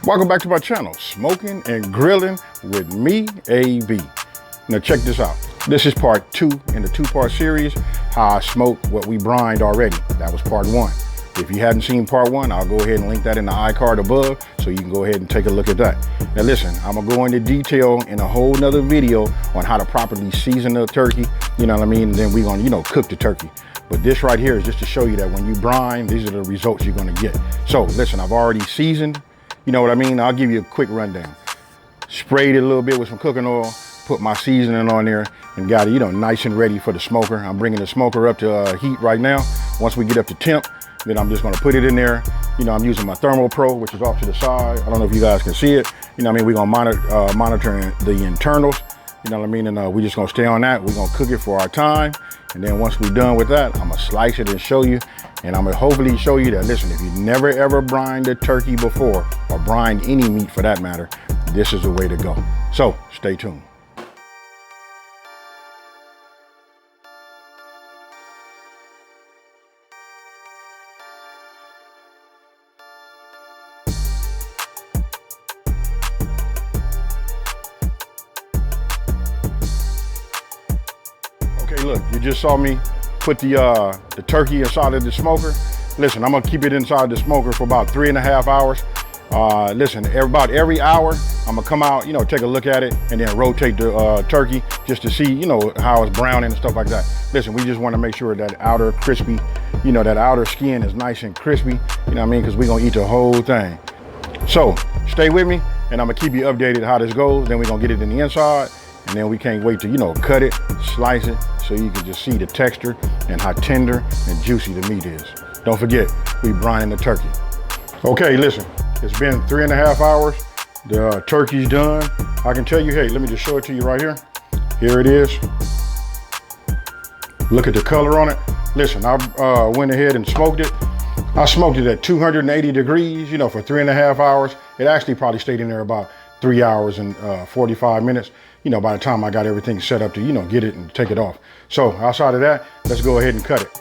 Welcome back to my channel, Smoking and Grilling with me, AB. Now check this out. This is part 2 in the 2-part series, how I smoked what we brined already. That was part 1. If you hadn't seen part 1, I'll go ahead and link that in the iCard above, so you can go ahead and take a look at that. Now listen, I'm gonna go into detail in a whole nother video on how to properly season the turkey, you know what I mean? And then we're gonna, cook the turkey. But this right here is just to show you that when you brine, these are the results you're gonna get. So listen, I've already seasoned, you know what I mean? I'll give you a quick rundown. Sprayed it a little bit with some cooking oil, put my seasoning on there, and got it, nice and ready for the smoker. I'm bringing the smoker up to heat right now. Once we get up to temp, then I'm just gonna put it in there. I'm using my Thermal Pro, which is off to the side. I don't know if you guys can see it. We're gonna monitor the internals, and we're just gonna stay on that. We're gonna cook it for our time. And then once we're done with that, I'm gonna slice it and show you. And I'm gonna hopefully show you that, listen, if you've never ever brined a turkey before, or brined any meat for that matter, this is the way to go. So stay tuned. Okay, look, you just saw me put the turkey inside of the smoker. Listen, I'm gonna keep it inside the smoker for about 3.5 hours. Listen, about every hour, I'm gonna come out, take a look at it, and then rotate the turkey just to see, how it's browning and stuff like that. Listen, we just wanna make sure that outer crispy, that outer skin is nice and crispy, because we're gonna eat the whole thing. So stay with me, and I'm gonna keep you updated how this goes. Then we're gonna get it in the inside, and then we can't wait to, cut it, slice it, so you can just see the texture and how tender and juicy the meat is. Don't forget, we brining the turkey. Okay, listen, it's been 3.5 hours. The turkey's done. I can tell you, hey, let me just show it to you right here. Here it is. Look at the color on it. Listen, I went ahead and smoked it. I smoked it at 280 degrees, for 3.5 hours. It actually probably stayed in there about 3 hours and 45 minutes. By the time I got everything set up to, get it and take it off. So outside of that, let's go ahead and cut it.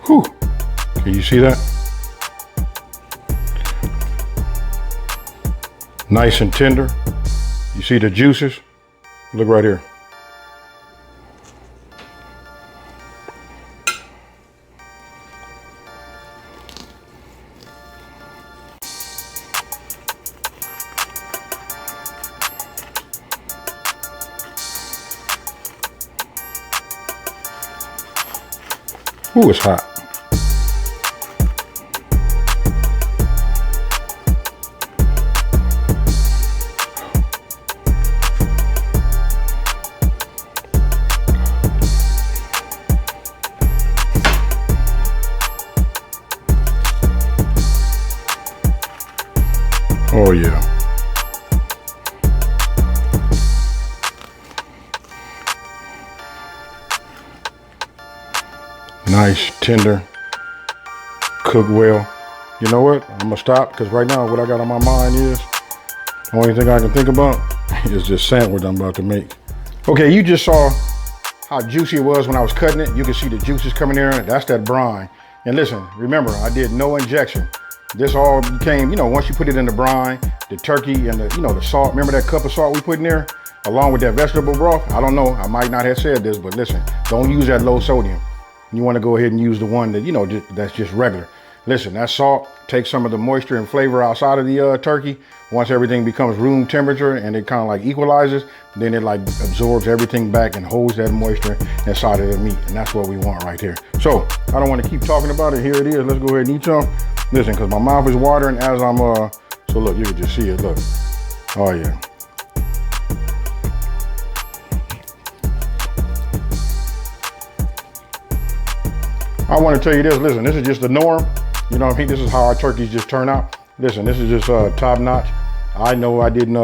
Whew, can you see that? Nice and tender. You see the juices? Look right here. Ooh, it's hot. Oh yeah. Nice, tender, cook well. You know what? I'm gonna stop, because right now what I got on my mind is, the only thing I can think about is this sandwich I'm about to make. Okay, you just saw how juicy it was when I was cutting it. You can see the juices coming there. That's that brine. And listen, remember, I did no injection. This all became, once you put it in the brine, the turkey and the salt, remember that cup of salt we put in there, along with that vegetable broth? I don't know, I might not have said this, but listen, don't use that low sodium. You want to go ahead and use the one that, that's just regular. Listen, that salt takes some of the moisture and flavor outside of the turkey. Once everything becomes room temperature and it kind of like equalizes, then it like absorbs everything back and holds that moisture inside of the meat. And that's what we want right here. So I don't want to keep talking about it. Here it is. Let's go ahead and eat some. Listen, because my mouth is watering as I'm, so look, you can just see it, look. Oh yeah. I want to tell you this, listen, this is just the norm. You know what I mean? This is how our turkeys just turn out. Listen, this is just top notch. I know I didn't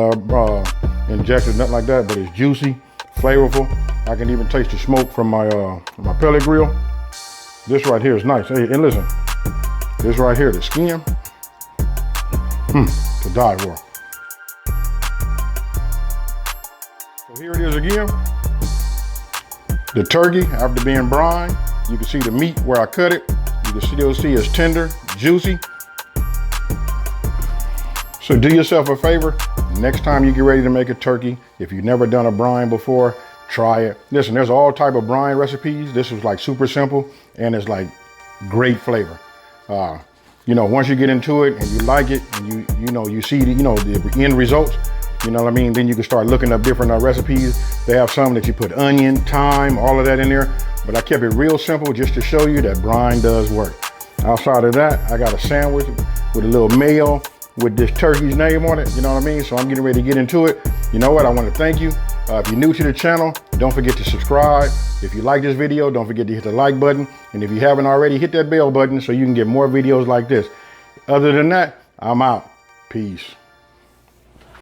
inject or nothing like that, but it's juicy, flavorful. I can even taste the smoke from my pellet grill. This right here is nice. Hey, and listen, this right here, the skin, to die for. Here it is again. The turkey after being brined. You can see the meat where I cut it. You can still see it's tender, juicy. So do yourself a favor. Next time you get ready to make a turkey, if you've never done a brine before, try it. Listen, there's all type of brine recipes. This was like super simple and it's like great flavor. You know, once you get into it and you like it and you see the end results, you know what I mean? Then you can start looking up different recipes. They have some that you put onion, thyme, all of that in there. But I kept it real simple just to show you that brine does work. Outside of that, I got a sandwich with a little mayo with this turkey's name on it, you know what I mean? So I'm getting ready to get into it. You know what? I want to thank you. If you're new to the channel, don't forget to subscribe. If you like this video, don't forget to hit the like button. And if you haven't already, hit that bell button so you can get more videos like this. Other than that, I'm out. Peace.